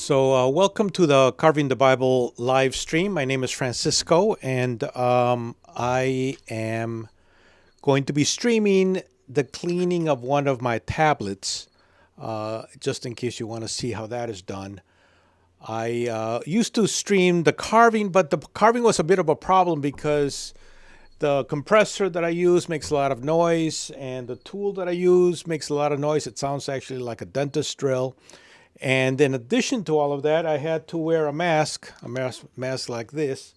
Welcome to the Carving the Bible live stream. My name is Francisco, and I am going to be streaming the cleaning of one of my tablets, just in case you want to see how that is done. I used to stream the carving, but the carving was a bit of a problem because the compressor that I use makes a lot of noise, and the tool that I use makes a lot of noise. It sounds actually like a dentist drill. And in addition to all of that, I had to wear a mask like this.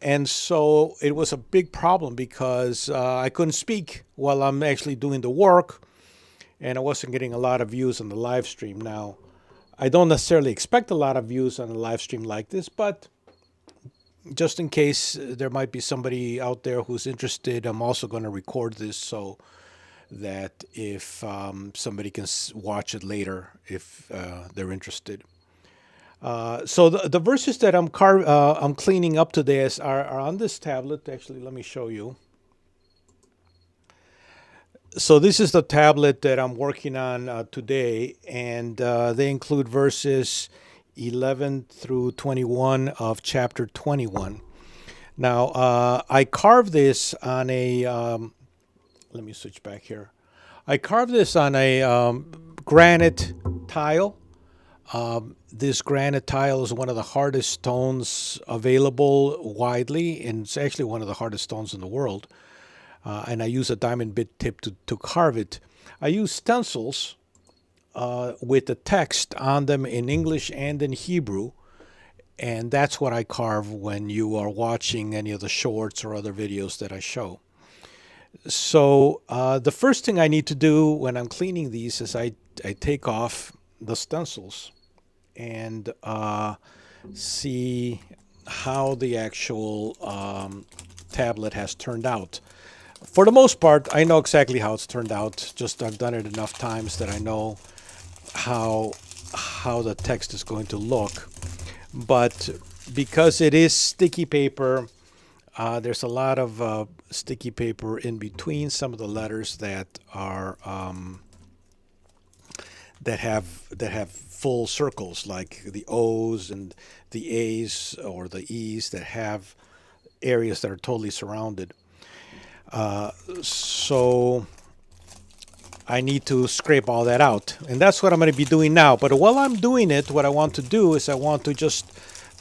And so it was a big problem because I couldn't speak while I'm actually doing the work, and I wasn't getting a lot of views on the live stream. Now, I don't necessarily expect a lot of views on a live stream like this, but just in case there might be somebody out there who's interested, I'm also going to record this so that if somebody can watch it later if they're interested. So the verses that I'm cleaning up today are on this tablet. Actually, let me show you. So this is the tablet that I'm working on today, and they include verses 11 through 21 of chapter 21. Now, I carved this on a let me switch back here. I carved this on a granite tile. This granite tile is one of the hardest stones available widely, and it's actually one of the hardest stones in the world. And I use a diamond bit tip to carve it. I use stencils with the text on them in English and in Hebrew. And that's what I carve when you are watching any of the shorts or other videos that I show. So the first thing I need to do when I'm cleaning these is I take off the stencils and see how the actual tablet has turned out. For the most part, I know exactly how it's turned out. Just I've done it enough times that I know how the text is going to look. But because it is sticky paper, there's a lot of sticky paper in between some of the letters that are that have full circles, like the O's and the A's or the E's that have areas that are totally surrounded. So I need to scrape all that out, and that's what I'm going to be doing now. But while I'm doing it, what I want to do is I want to just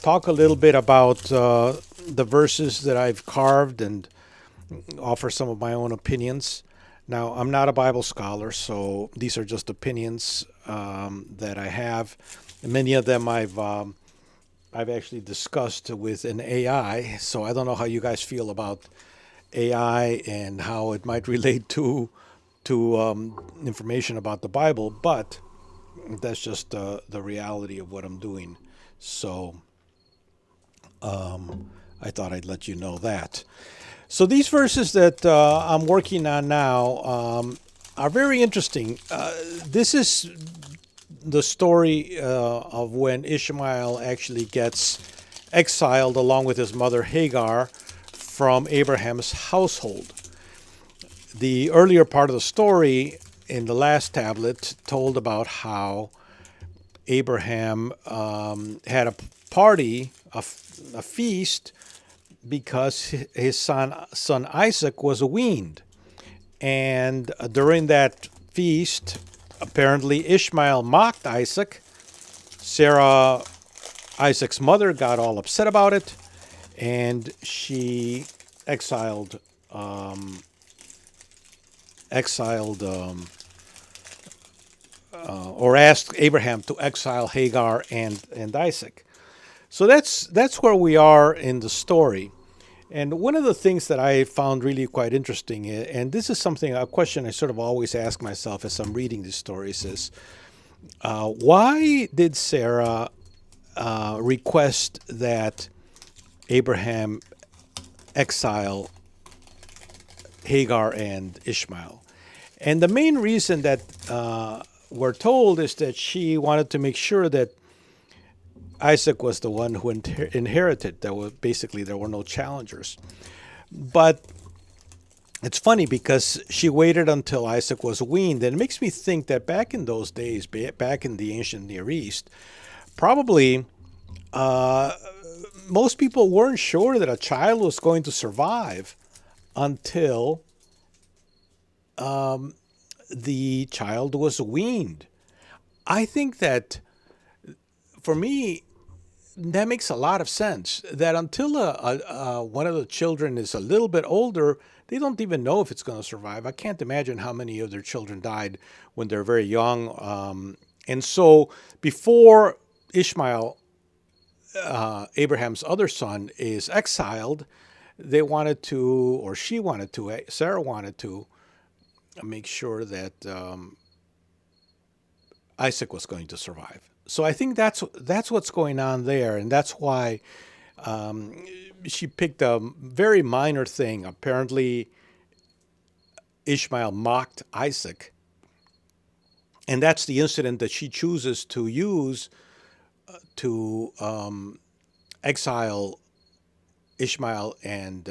talk a little bit about the verses that I've carved and offer some of my own opinions. Now, I'm not a Bible scholar, so these are just opinions that I have. And many of them I've actually discussed with an AI. So I don't know how you guys feel about AI and how it might relate to information about the Bible, but that's just the reality of what I'm doing. So I thought I'd let you know that. So these verses that I'm working on now are very interesting. This is the story of when Ishmael actually gets exiled along with his mother Hagar from Abraham's household. The earlier part of the story in the last tablet told about how Abraham had a party, a feast, because his son Isaac was weaned. And during that feast, apparently Ishmael mocked Isaac. Sarah, Isaac's mother, got all upset about it, and she exiled or asked Abraham to exile Hagar and Isaac. So that's where we are in the story. And one of the things that I found really quite interesting, and this is a question I sort of always ask myself as I'm reading these stories, is why did Sarah request that Abraham exile Hagar and Ishmael? And the main reason that we're told is that she wanted to make sure that Isaac was the one who inherited. There were no challengers. But it's funny because she waited until Isaac was weaned. And it makes me think that back in those days, back in the ancient Near East, probably uh, most people weren't sure that a child was going to survive until the child was weaned. I think that for me, that makes a lot of sense. That until one of the children is a little bit older, they don't even know if it's going to survive. I can't imagine how many of their children died when they're very young. And so before Ishmael, Abraham's other son, is exiled, they wanted to, or she wanted to, Sarah wanted to make sure that Isaac was going to survive. So I think that's what's going on there, and that's why she picked a very minor thing. Apparently, Ishmael mocked Isaac, and that's the incident that she chooses to use to exile Ishmael and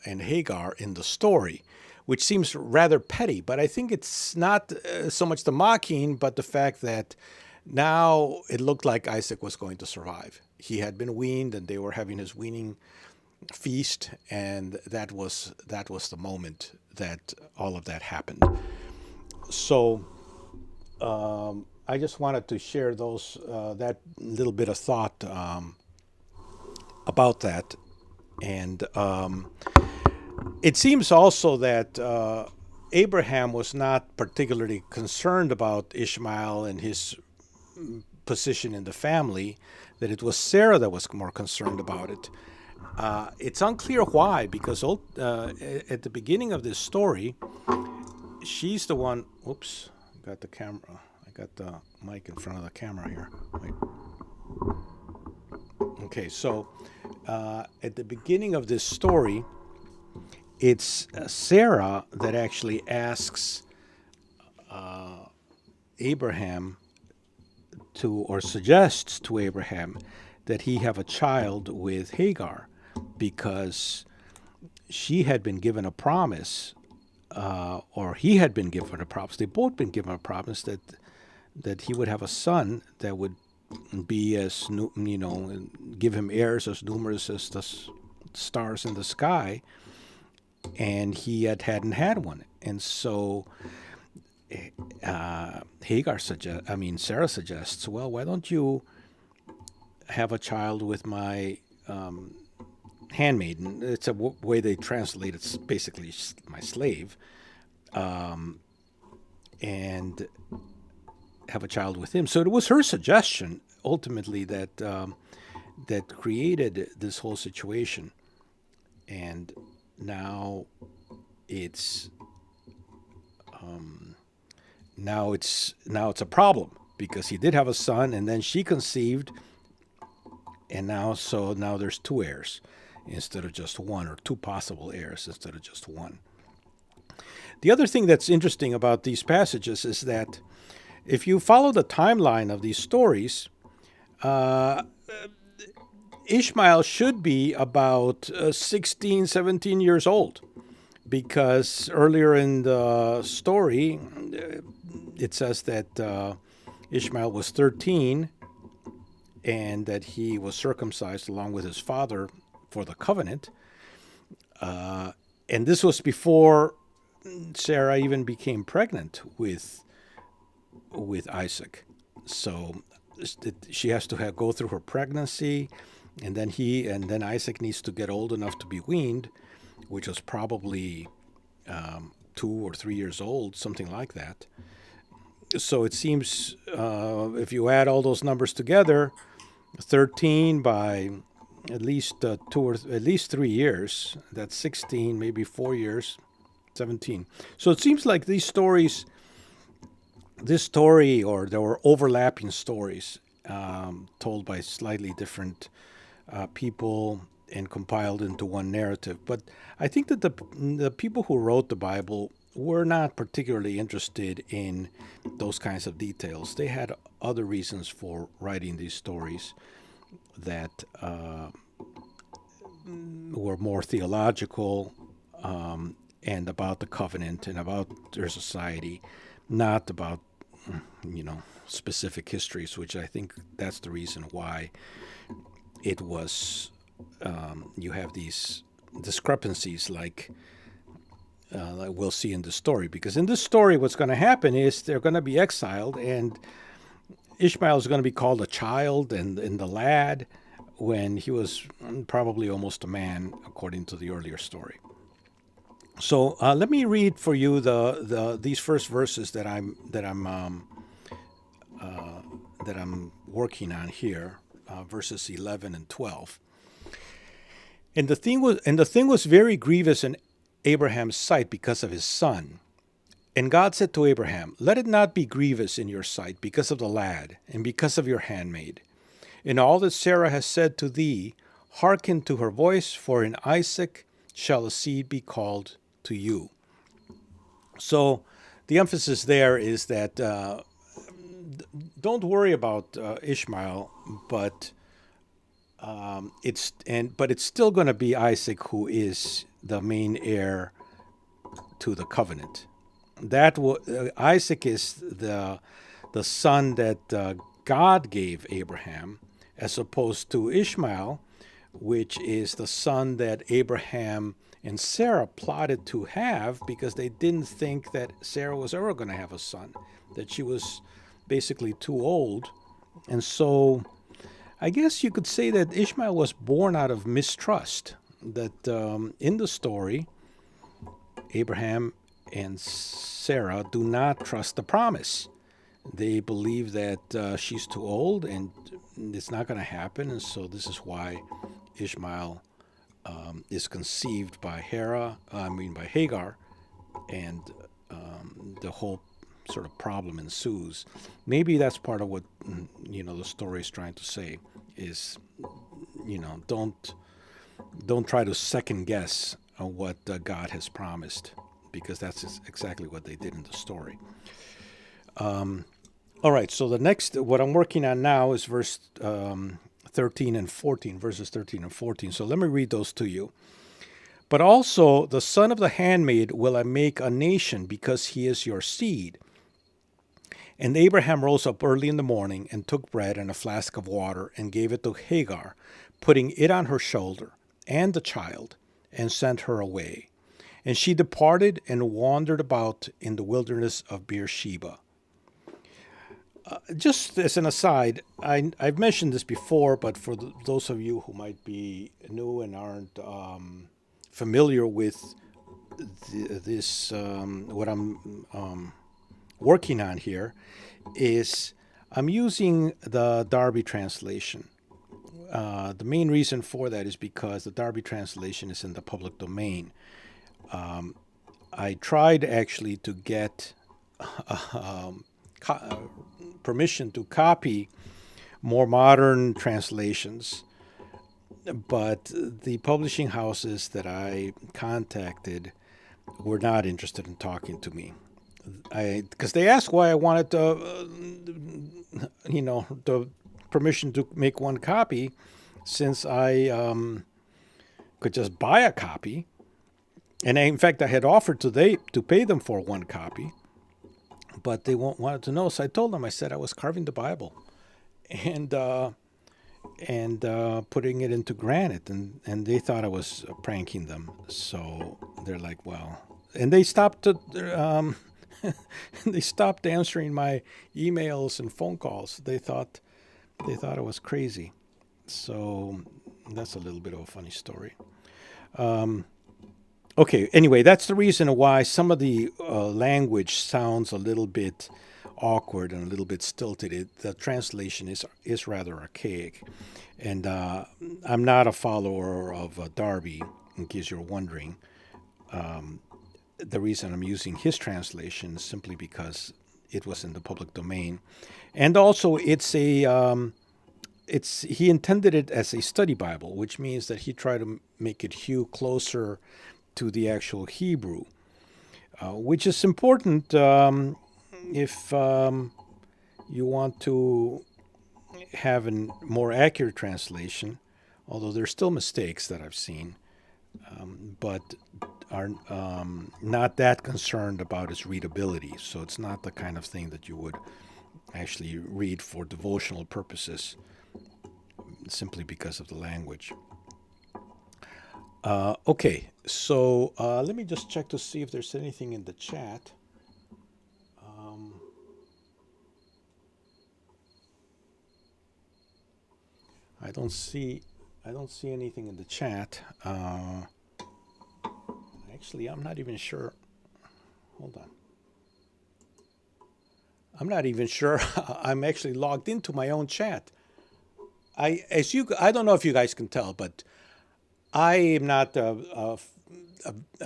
Hagar in the story, which seems rather petty. But I think it's not so much the mocking, but the fact that now it looked like Isaac was going to survive. He had been weaned, and they were having his weaning feast, and that was the moment that all of that happened. So I just wanted to share that little bit of thought about that. And it seems also that Abraham was not particularly concerned about Ishmael and his position in the family, that it was Sarah that was more concerned about it. It's unclear why, because at the beginning of this story, she's the one. Oops, got the camera. I got the mic in front of the camera here. Wait. Okay, so at the beginning of this story, it's Sarah that actually asks Abraham or suggests to Abraham that he have a child with Hagar, because she had been given a promise, or he had been given a promise. They both been given a promise that he would have a son that would be give him heirs as numerous as the stars in the sky, and he hadn't had one. And so Sarah suggests, well, why don't you have a child with my handmaiden? It's a way they translate it's basically my slave, and have a child with him. So it was her suggestion ultimately that created this whole situation, and now it's a problem, because he did have a son, and then she conceived, and now there's two heirs instead of just one, or two possible heirs instead of just one. The other thing that's interesting about these passages is that if you follow the timeline of these stories, Ishmael should be about 16, 17 years old, because earlier in the story, it says that Ishmael was 13 and that he was circumcised along with his father for the covenant. And this was before Sarah even became pregnant with Isaac. So she has to go through her pregnancy, and then Isaac needs to get old enough to be weaned, which was probably 2 or 3 years old, something like that. So it seems if you add all those numbers together, 13 by at least 3 years, that's 16, maybe 4 years, 17. So it seems like this story, or there were overlapping stories told by slightly different people and compiled into one narrative. But I think that the people who wrote the Bible were not particularly interested in those kinds of details. They had other reasons for writing these stories that were more theological, and about the covenant and about their society, not about specific histories, which I think that's the reason why it was, you have these discrepancies like we'll see in the story. Because in this story, what's going to happen is they're going to be exiled, and Ishmael is going to be called a child and the lad when he was probably almost a man, according to the earlier story. So let me read for you these first verses that I'm working on here, verses 11 and 12. And the thing was very grievous in Abraham's sight because of his son. And God said to Abraham, "Let it not be grievous in your sight because of the lad, and because of your handmaid. In all that Sarah has said to thee, hearken to her voice, for in Isaac shall a seed be called to you." So the emphasis there is that don't worry about Ishmael, but it's still going to be Isaac who is the main heir to the covenant. Isaac is the son that God gave Abraham, as opposed to Ishmael, which is the son that Abraham and Sarah plotted to have because they didn't think that Sarah was ever going to have a son, that she was basically too old. And so I guess you could say that Ishmael was born out of mistrust, that in the story, Abraham and Sarah do not trust the promise. They believe that she's too old and it's not going to happen. And so this is why Ishmael is conceived by Hagar, and the whole sort of problem ensues. Maybe that's part of what the story is trying to say is, don't try to second guess what God has promised, because that's exactly what they did in the story. All right, so what I'm working on now is verse 13 and 14, verses 13 and 14. So let me read those to you. "But also the son of the handmaid will I make a nation, because he is your seed. And Abraham rose up early in the morning and took bread and a flask of water and gave it to Hagar, putting it on her shoulder and the child, and sent her away. And she departed and wandered about in the wilderness of Beersheba." Just as an aside, I've mentioned this before, but for those of you who might be new and aren't familiar with what I'm working on here, is I'm using the Darby translation. The main reason for that is because the Darby translation is in the public domain. I tried actually to get permission to copy more modern translations, but the publishing houses that I contacted were not interested in talking to me. Because they asked why I wanted the permission to make one copy, since I could just buy a copy. And in fact, I had offered to pay them for one copy, but they wanted to know. So I told them, I said I was carving the Bible and putting it into granite, and they thought I was pranking them. So they're like, well, and they stopped they stopped answering my emails and phone calls. They thought I was crazy. So that's a little bit of a funny story. Okay, anyway, that's the reason why some of the language sounds a little bit awkward and a little bit stilted. The translation is rather archaic. And I'm not a follower of Darby, in case you're wondering. The reason I'm using his translation is simply because it was in the public domain. And also, he intended it as a study Bible, which means that he tried to make it hew closer to the actual Hebrew, which is important if you want to have a more accurate translation, although there's still mistakes that I've seen. But are not that concerned about its readability. So it's not the kind of thing that you would actually read for devotional purposes simply because of the language. Okay, so let me just check to see if there's anything in the chat. I don't see anything in the chat. Actually, I'm not even sure. Hold on. I'm not even sure I'm actually logged into my own chat. I don't know if you guys can tell, but I am not a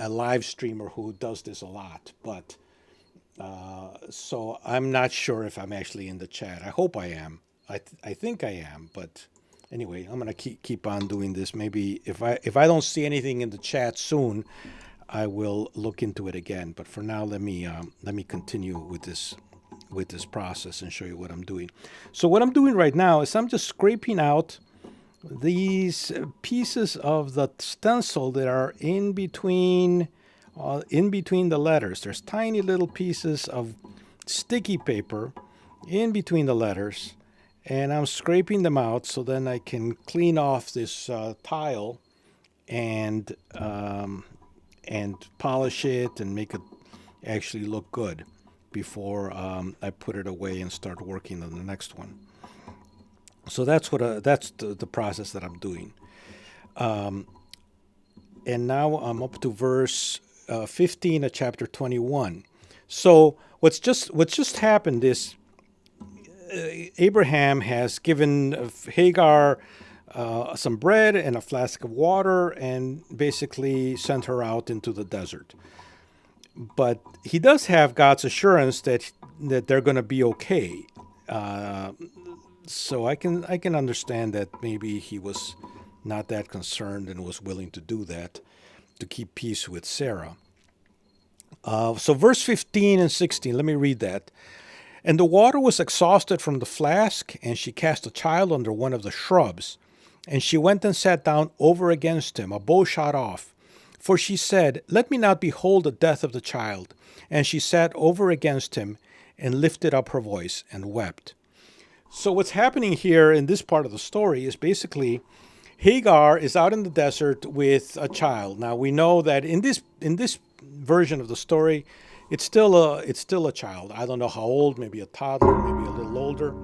live streamer who does this a lot, but so I'm not sure if I'm actually in the chat. I hope I am. I think I am, but anyway, I'm gonna keep on doing this. Maybe if I don't see anything in the chat soon, I will look into it again. But for now, let me continue with this process and show you what I'm doing. So what I'm doing right now is I'm just scraping out these pieces of the stencil that are in between the letters. There's tiny little pieces of sticky paper in between the letters, and I'm scraping them out so then I can clean off this tile and polish it and make it actually look good before I put it away and start working on the next one. So that's the process that I'm doing. And now I'm up to verse 15 of chapter 21. So what's just happened is Abraham has given Hagar some bread and a flask of water and basically sent her out into the desert. But he does have God's assurance that they're going to be okay. So I can understand that maybe he was not that concerned and was willing to do that to keep peace with Sarah. So verse 15 and 16, let me read that. And the water was exhausted from the flask, and she cast a child under one of the shrubs. And she went and sat down over against him, a bow shot off. For she said, Let me not behold the death of the child. And she sat over against him and lifted up her voice and wept. So what's happening here in this part of the story is basically Hagar is out in the desert with a child. Now we know that in this version of the story, it's still a child. I don't know how old, maybe a toddler, maybe a little older,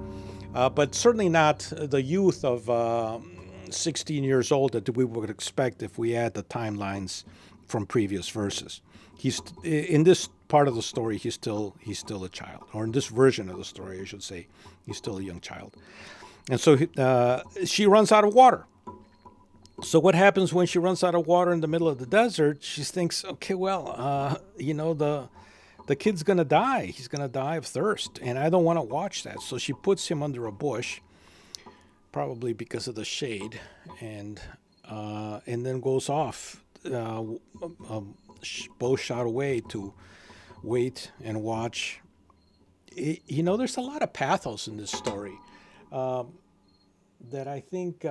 but certainly not the youth of 16 years old that we would expect if we add the timelines from previous verses. He's in this part of the story. He's still a child, or in this version of the story, I should say, he's still a young child. And so she runs out of water. So what happens when she runs out of water in the middle of the desert? She thinks, okay, well, the kid's going to die. He's going to die of thirst, and I don't want to watch that. So she puts him under a bush, probably because of the shade, and then goes off, bow shot away to wait and watch. There's a lot of pathos in this story that I think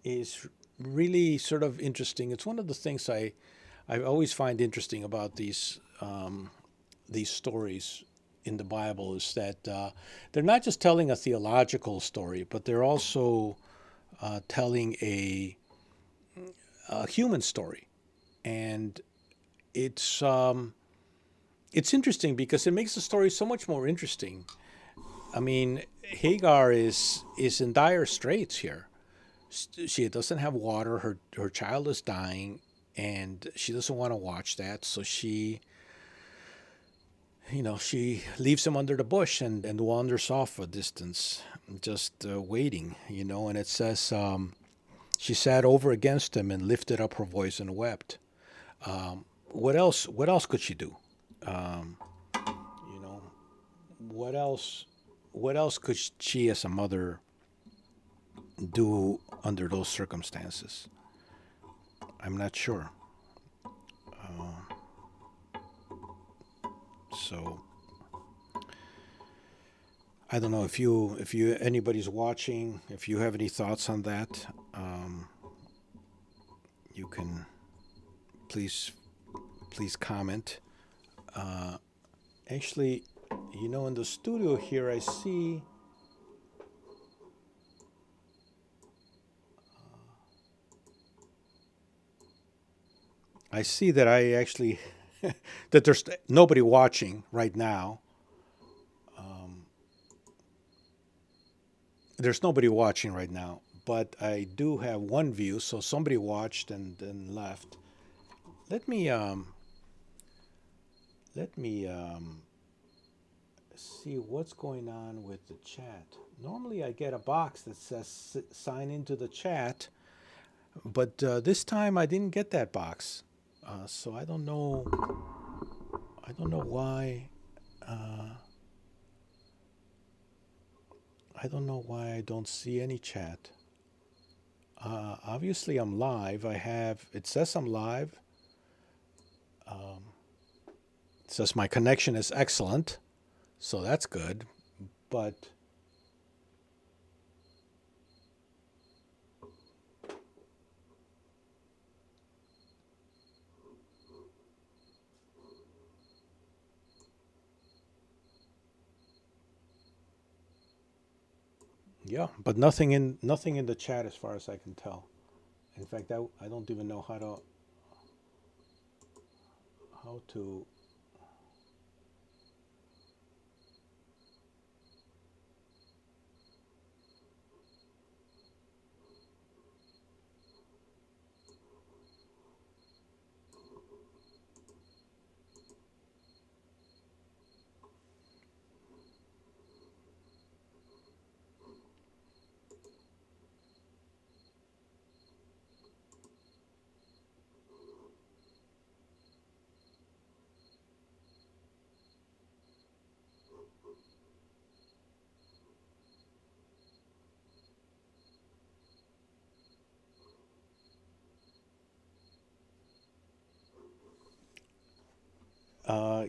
is really sort of interesting. It's one of the things I always find interesting about these stories in the Bible is that they're not just telling a theological story, but they're also telling a human story, and it's interesting because it makes the story so much more interesting. I mean, Hagar is in dire straits here. She doesn't have water. Her child is dying, and she doesn't want to watch that. So she leaves him under the bush and wanders off a distance, just waiting. And it says she sat over against him and lifted up her voice and wept. What else? What else could she do? What else? What else could she, as a mother, do under those circumstances? I'm not sure. So I don't know if anybody's watching, if you have any thoughts on that, you can please comment. Actually, in the studio here, I see that I actually that there's nobody watching right now. There's nobody watching right now, but I do have one view, so somebody watched and then left. Let me see what's going on with the chat. Normally, I get a box that says sign into the chat, but this time I didn't get that box, so I don't know. I don't know why. I don't know why I don't see any chat. Obviously, I'm live. It says I'm live. It says my connection is excellent, so that's good. But yeah, but nothing in the chat as far as I can tell. In fact, I don't even know how to.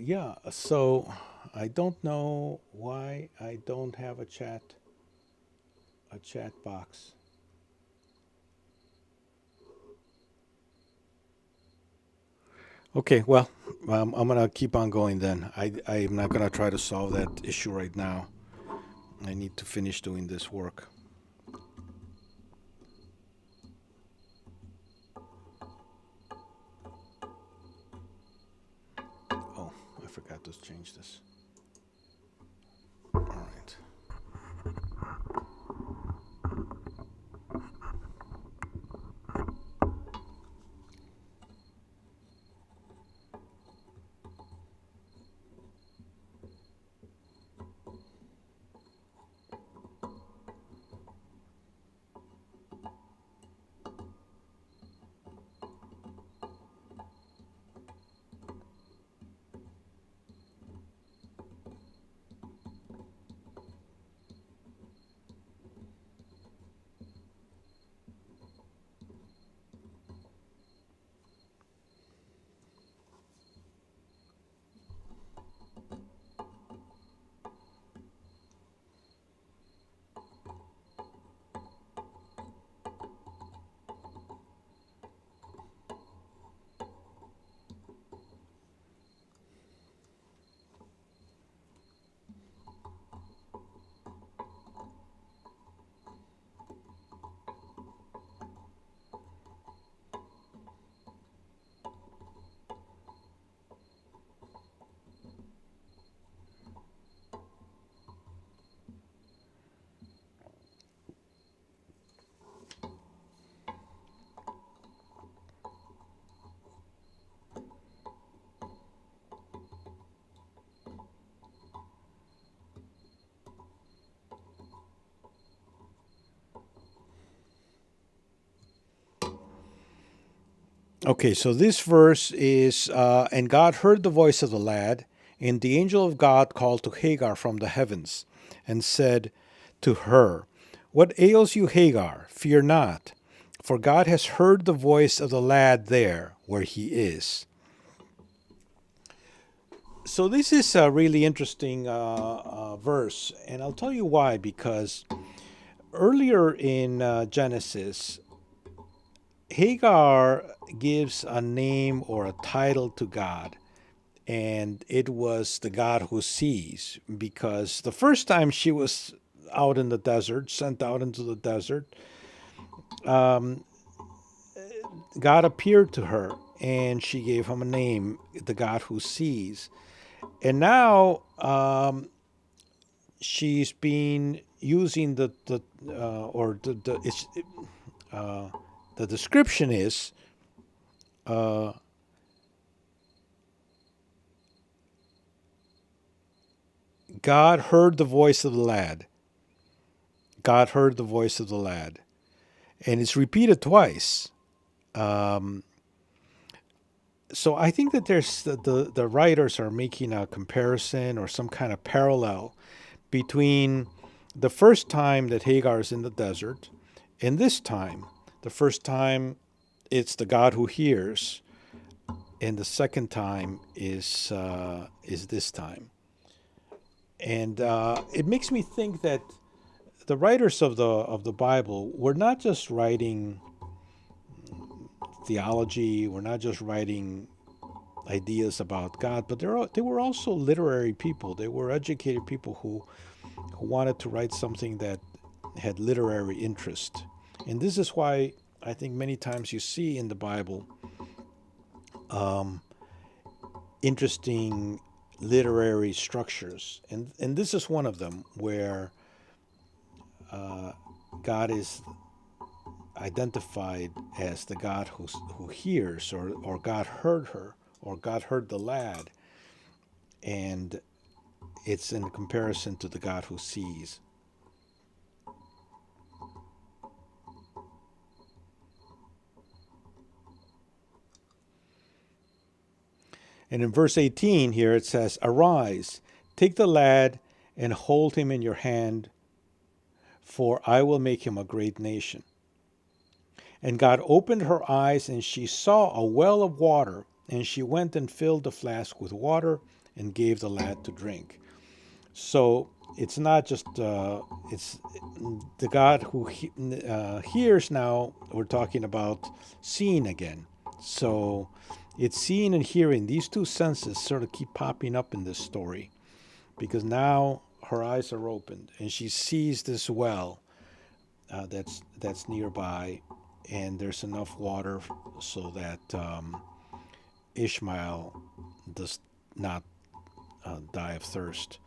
Yeah, so I don't know why I don't have a chat box. Okay, well, I'm gonna keep on going then. I'm not gonna try to solve that issue right now. I need to finish doing this work. Oh, I forgot to change this. All right. Okay, so this verse is, and God heard the voice of the lad, and the angel of God called to Hagar from the heavens, and said to her, "What ails you, Hagar? Fear not, for God has heard the voice of the lad there where he is." So this is a really interesting verse, and I'll tell you why. Because earlier in Genesis, Hagar gives a name or a title to God, and it was the God who sees, because the first time she was out in the desert, sent out into the desert, God appeared to her and she gave him a name, the God who sees. And now she's been using the or the it's the description is God heard the voice of the lad. God heard the voice of the lad, and it's repeated twice. So I think that there's the writers are making a comparison or some kind of parallel between the first time that Hagar is in the desert and this time. The first time it's the God who hears, and the second time is this time. And it makes me think that the writers of the Bible were not just writing theology, were not just writing ideas about God, but they were also literary people. They were educated people who wanted to write something that had literary interest. And this is why I think many times you see in the Bible interesting literary structures. And this is one of them where God is identified as the God who hears, or God heard her, or God heard the lad. And it's in comparison to the God who sees. And in verse 18 here it says, "Arise, take the lad and hold him in your hand, for I will make him a great nation." And God opened her eyes, and she saw a well of water, and she went and filled the flask with water and gave the lad to drink. So it's not just it's the God who hears. Now we're talking about seeing again. So it's seeing and hearing. These two senses sort of keep popping up in this story, because now her eyes are opened and she sees this well that's nearby, and there's enough water so that Ishmael does not die of thirst.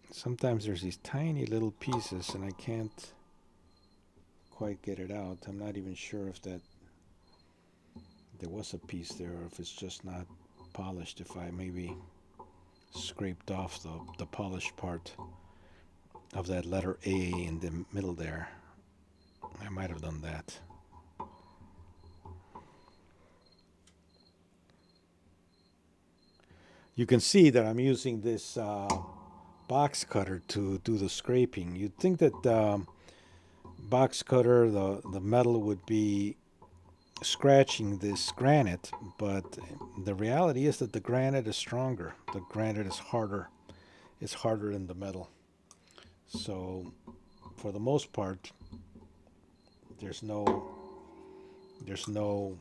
Sometimes there's these tiny little pieces and I can't quite get it out. I'm not even sure if that there was a piece there or if it's just not polished. If I maybe scraped off the polished part of that letter A in the middle there. I might have done that. You can see that I'm using this box cutter to do the scraping. You'd think that box cutter, the metal would be scratching this granite, but the reality is that the granite is stronger. The granite is harder. It's harder than the metal. So, for the most part, there's no, there's no,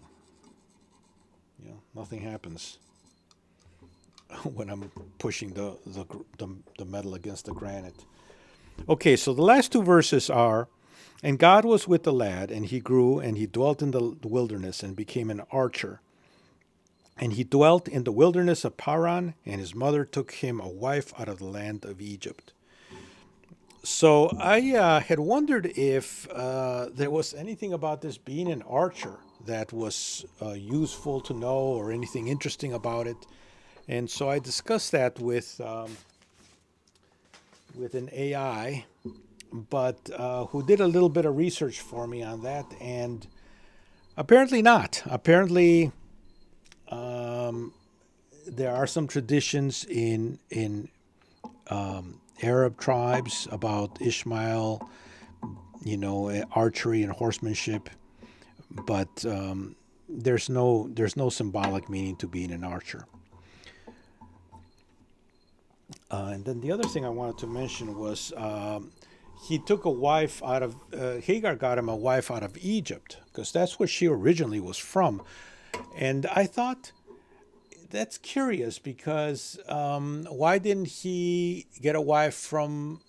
nothing happens when I'm pushing the metal against the granite. Okay, so the last two verses are, "And God was with the lad, and he grew, and he dwelt in the wilderness, and became an archer. And he dwelt in the wilderness of Paran, and his mother took him a wife out of the land of Egypt." So I had wondered if there was anything about this being an archer that was useful to know or anything interesting about it. And so I discussed that with an AI, but who did a little bit of research for me on that, and apparently not. Apparently, um, there are some traditions in Arab tribes about Ishmael, archery and horsemanship, but there's no symbolic meaning to being an archer. And then the other thing I wanted to mention was he took a wife out of Hagar got him a wife out of Egypt because that's where she originally was from. And I thought that's curious because why didn't he get a wife from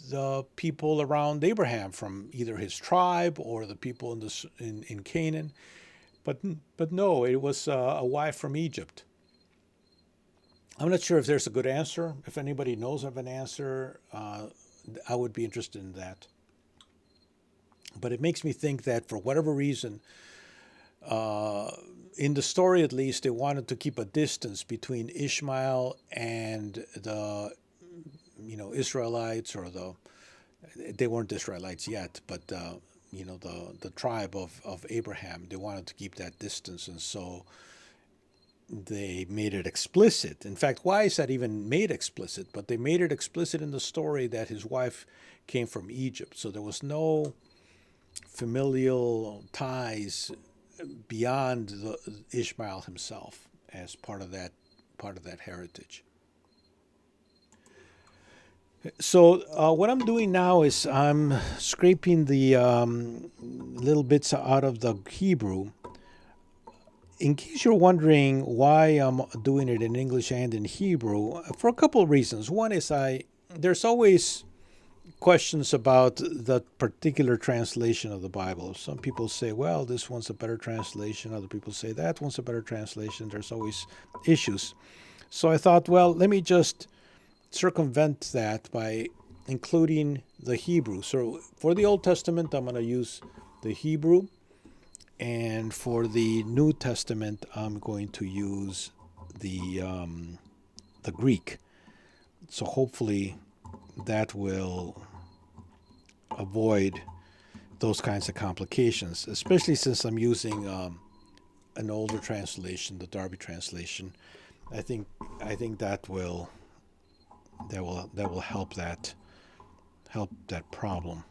the people around Abraham, from either his tribe or the people in Canaan? But but no, it was a wife from Egypt. I'm not sure if there's a good answer. If anybody knows of an answer, I would be interested in that. But it makes me think that for whatever reason, in the story at least, they wanted to keep a distance between Ishmael and the, Israelites, or they weren't Israelites yet, but the tribe of Abraham. They wanted to keep that distance, and so they made it explicit. In fact, why is that even made explicit? But they made it explicit in the story that his wife came from Egypt. So there was no familial ties beyond Ishmael himself as part of that heritage. So what I'm doing now is I'm scraping the little bits out of the Hebrew. In case you're wondering why I'm doing it in English and in Hebrew, for a couple of reasons. One is there's always questions about the particular translation of the Bible. Some people say, well, this one's a better translation. Other people say that one's a better translation. There's always issues. So I thought, well, let me just circumvent that by including the Hebrew. So for the Old Testament, I'm going to use the Hebrew. And for the New Testament, I'm going to use the Greek. So hopefully that will avoid those kinds of complications, especially since I'm using an older translation, the Darby translation. I think that will help that problem.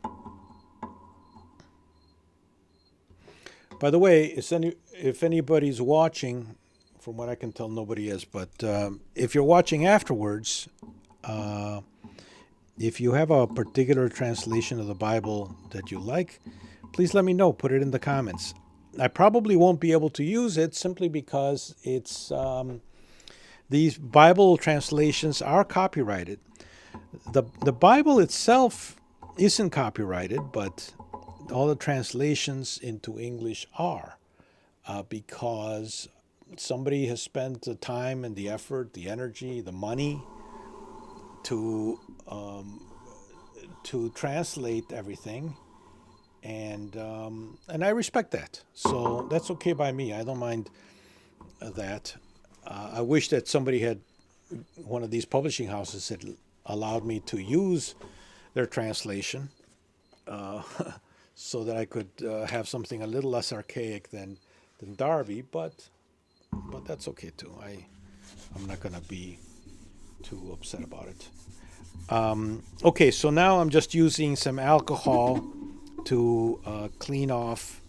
By the way, if anybody's watching, from what I can tell, nobody is. But if you're watching afterwards, uh, if you have a particular translation of the Bible that you like, please let me know. Put it in the comments. I probably won't be able to use it simply because these Bible translations are copyrighted. The Bible itself isn't copyrighted, but all the translations into English are, because somebody has spent the time and the effort, the energy, the money to translate everything, and I respect that. So that's okay by me. I don't mind that. I wish that somebody had one of these publishing houses had allowed me to use their translation, uh, so that I could have something a little less archaic than Darby, but that's okay too. I'm not gonna be too upset about it. Okay, so now I'm just using some alcohol to clean off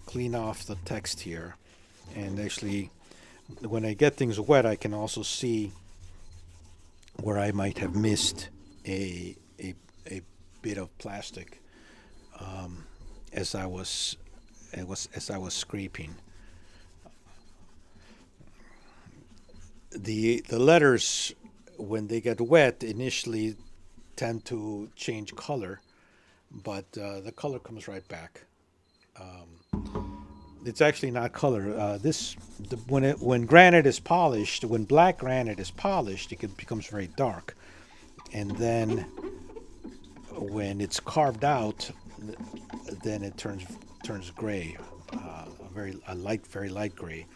the text here, and actually, when I get things wet, I can also see where I might have missed a bit of plastic as I was scraping. The letters, when they get wet, initially tend to change color, but the color comes right back. It's actually not color. When granite is polished, when black granite is polished, becomes very dark, and then when it's carved out, then it turns gray, very light gray.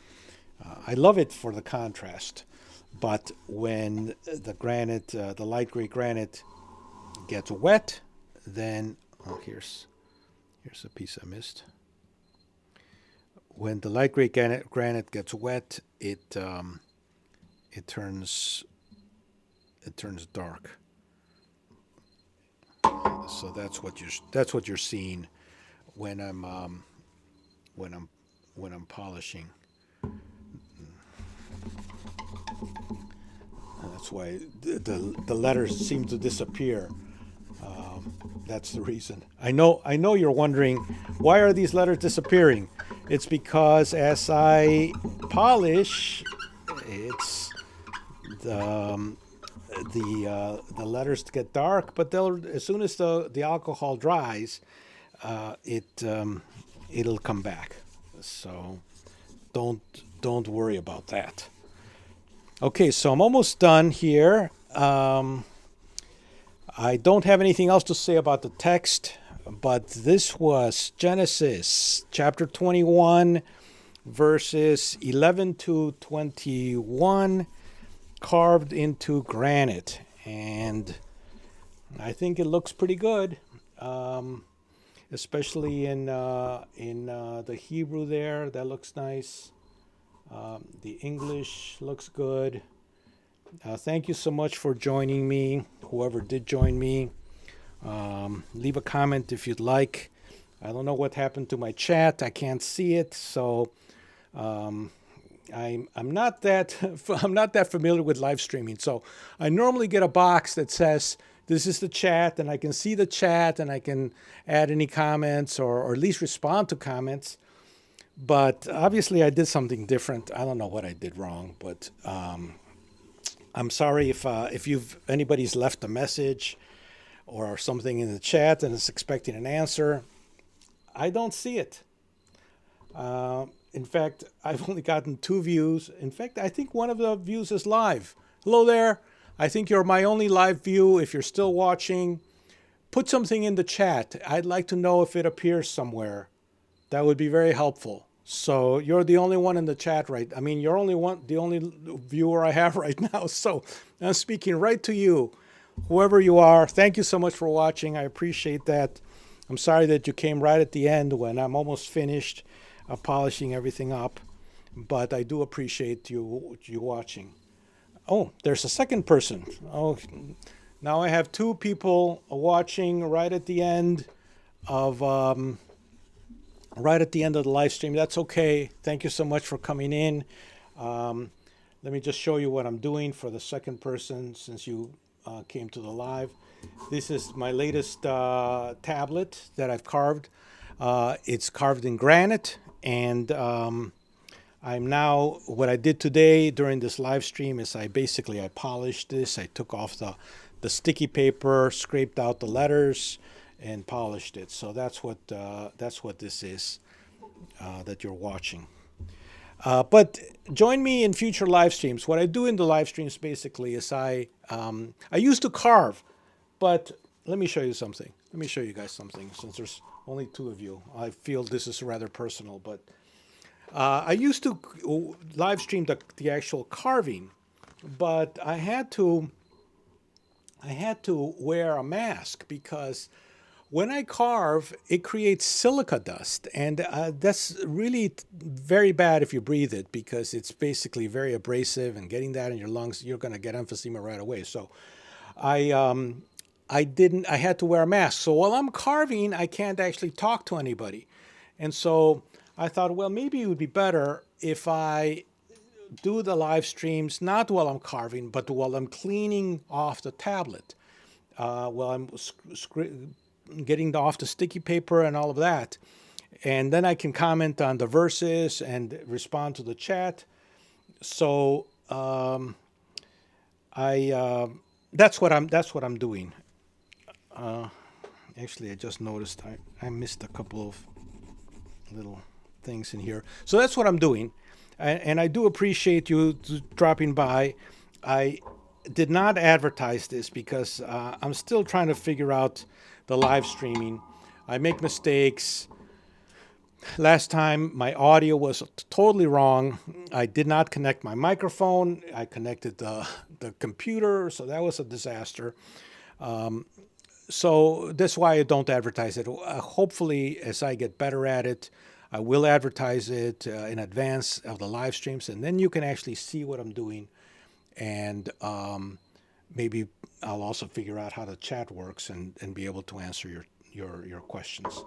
I love it for the contrast, but when the light gray granite gets wet, then here's a piece I missed. When the light gray granite gets wet, it turns dark. So that's what you're seeing when I'm polishing. That's why the letters seem to disappear. That's the reason. I know you're wondering, why are these letters disappearing? It's because as I polish, it's the letters get dark, but as soon as the alcohol dries, it'll come back. So don't worry about that. Okay, so I'm almost done here. I don't have anything else to say about the text, but this was Genesis chapter 21, verses 11 to 21, carved into granite. And I think it looks pretty good, especially in the Hebrew there. That looks nice. The English looks good. Thank you so much for joining me, whoever did join me. Leave a comment if you'd like. I don't know what happened to my chat. I can't see it, so I'm not that I'm not that familiar with live streaming. So I normally get a box that says this is the chat, and I can see the chat, and I can add any comments or at least respond to comments. But obviously I did something different. I don't know what I did wrong, but I'm sorry if anybody's left a message or something in the chat and is expecting an answer. I don't see it. In fact, I've only gotten 2 views. In fact, I think one of the views is live. Hello there. I think you're my only live view. If you're still watching, put something in the chat. I'd like to know if it appears somewhere. That would be very helpful. So you're the only one in the chat, right? I mean, you're the only viewer I have right now. So I'm speaking right to you, whoever you are. Thank you so much for watching. I appreciate that. I'm sorry that you came right at the end when I'm almost finished polishing everything up, but I do appreciate you watching. Oh, there's a second person. Oh, now I have 2 people watching right at the end of the live stream. That's okay. Thank you so much for coming in. Let me just show you what I'm doing for the second person since you came to the live. This is my latest tablet that I've carved. It's carved in granite, and what I did today during this live stream is I polished this. I took off the sticky paper, scraped out the letters, and polished it. So that's what this is that you're watching. But join me in future live streams. What I do in the live streams basically is I used to carve, but let me show you something. Let me show you guys something since there's only 2 of you. I feel this is rather personal, but I used to live stream the actual carving, but I had to wear a mask because when I carve, it creates silica dust, and that's really very bad if you breathe it because it's basically very abrasive, and getting that in your lungs, you're going to get emphysema right away. So I had to wear a mask. So while I'm carving, I can't actually talk to anybody. And so I thought, well, maybe it would be better if I do the live streams not while I'm carving, but while I'm cleaning off the tablet, while I'm getting off the sticky paper and all of that. And then I can comment on the verses and respond to the chat. So that's what I'm doing. Actually, I just noticed I missed a couple of little things in here. So that's what I'm doing. And I do appreciate you dropping by. did not advertise this because I'm still trying to figure out the live streaming. I make mistakes. Last time my audio was totally wrong. I did not connect my microphone. I connected the computer, so that was a disaster. So that's why I don't advertise it. Hopefully, as I get better at it, I will advertise it in advance of the live streams, and then you can actually see what I'm doing. And maybe I'll also figure out how the chat works and be able to answer your questions.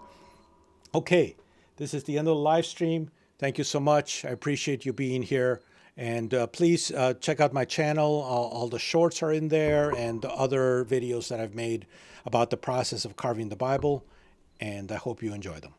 Okay, this is the end of the live stream. Thank you so much. I appreciate you being here. And please check out my channel. All the shorts are in there and the other videos that I've made about the process of carving the Bible. And I hope you enjoy them.